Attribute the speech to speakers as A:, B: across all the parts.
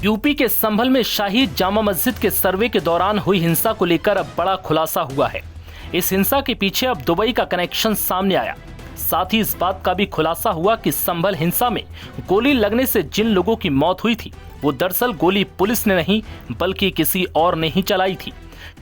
A: UP के संभल में शाही जामा मस्जिद के सर्वे के दौरान हुई हिंसा को लेकर अब बड़ा खुलासा हुआ है। इस हिंसा के पीछे अब दुबई का कनेक्शन सामने आया। साथ ही इस बात का भी खुलासा हुआ कि संभल हिंसा में गोली लगने से जिन लोगों की मौत हुई थी वो दरअसल गोली पुलिस ने नहीं बल्कि किसी और ने ही चलाई थी,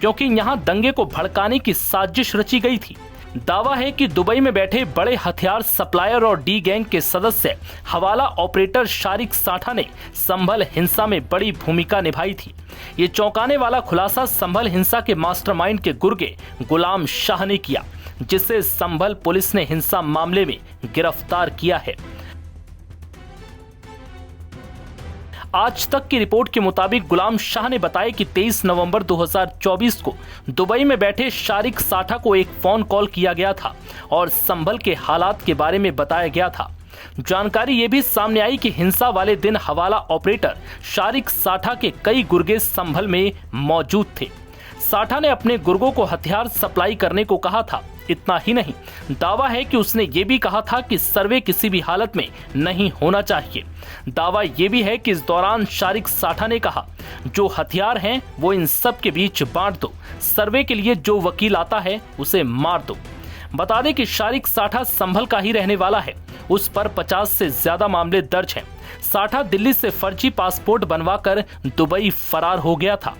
A: क्योंकि यहाँ दंगे को भड़काने की साजिश रची गई थी। दावा है कि दुबई में बैठे बड़े हथियार सप्लायर और डी गैंग के सदस्य हवाला ऑपरेटर शारिक साठा ने संभल हिंसा में बड़ी भूमिका निभाई थी। ये चौंकाने वाला खुलासा संभल हिंसा के मास्टरमाइंड के गुर्गे गुलाम शाह ने किया, जिसे संभल पुलिस ने हिंसा मामले में गिरफ्तार किया है। आज तक की रिपोर्ट के मुताबिक गुलाम शाह ने बताया कि 23 नवंबर 2024 को दुबई में बैठे शारिक साठा को एक फोन कॉल किया गया था और संभल के हालात के बारे में बताया गया था। जानकारी ये भी सामने आई कि हिंसा वाले दिन हवाला ऑपरेटर शारिक साठा के कई गुर्गे संभल में मौजूद थे। साठा ने अपने गुर्गों को हथियार सप्लाई करने को कहा था। इतना ही नहीं, दावा है कि उसने ये भी कहा था कि सर्वे किसी भी हालत में नहीं होना चाहिए। दावा ये भी है कि इस दौरान शारिक साठा ने कहा, जो हथियार हैं वो इन सब के बीच बांट दो, सर्वे के लिए जो वकील आता है उसे मार दो। बता दें कि शारिक साठा संभल का ही रहने वाला है। उस पर 50 से ज्यादा मामले दर्ज हैं। साठा दिल्ली से फर्जी पासपोर्ट बनवाकर दुबई फरार हो गया था।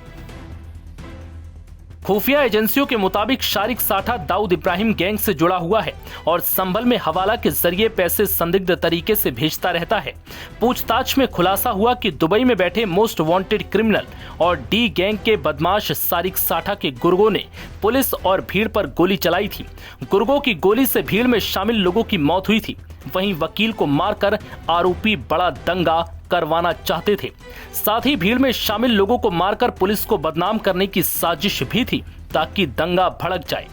A: खुफिया एजेंसियों के मुताबिक शारिक साठा दाऊद इब्राहिम गैंग से जुड़ा हुआ है और संभल में हवाला के जरिए पैसे संदिग्ध तरीके से भेजता रहता है। पूछताछ में खुलासा हुआ कि दुबई में बैठे मोस्ट वांटेड क्रिमिनल और डी गैंग के बदमाश शारिक साठा के गुर्गों ने पुलिस और भीड़ पर गोली चलाई थी। गुर्गों की गोली से भीड़ में शामिल लोगों की मौत हुई थी। वहीं वकील को मारकर आरोपी बड़ा दंगा करवाना चाहते थे। साथ ही भीड़ में शामिल लोगों को मारकर पुलिस को बदनाम करने की साजिश भी थी ताकि दंगा भड़क जाए।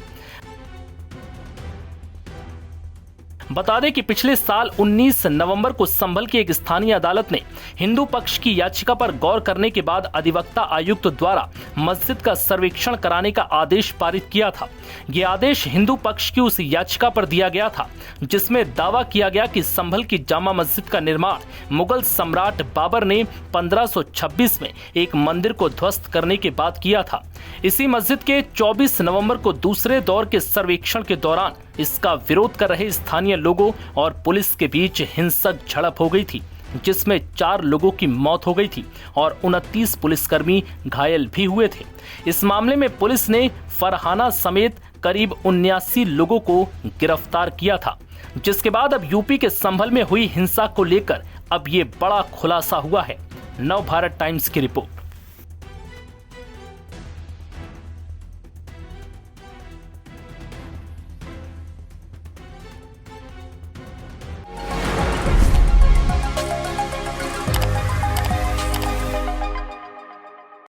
A: बता दें कि पिछले साल 19 नवंबर को संभल की एक स्थानीय अदालत ने हिंदू पक्ष की याचिका पर गौर करने के बाद अधिवक्ता आयुक्त द्वारा मस्जिद का सर्वेक्षण कराने का आदेश पारित किया था। ये आदेश हिंदू पक्ष की उस याचिका पर दिया गया था जिसमें दावा किया गया कि संभल की जामा मस्जिद का निर्माण मुगल सम्राट बाबर ने 1526 में एक मंदिर को ध्वस्त करने के बाद किया था। इसी मस्जिद के 24 नवंबर को दूसरे दौर के सर्वेक्षण के दौरान इसका विरोध कर रहे स्थानीय लोगों और पुलिस के बीच हिंसक झड़प हो गई थी, जिसमें 4 लोगों की मौत हो गई थी और 29 पुलिसकर्मी घायल भी हुए थे। इस मामले में पुलिस ने फरहाना समेत करीब 79 लोगों को गिरफ्तार किया था, जिसके बाद अब यूपी के संभल में हुई हिंसा को लेकर अब ये बड़ा खुलासा हुआ है। नव भारत टाइम्स की रिपोर्ट।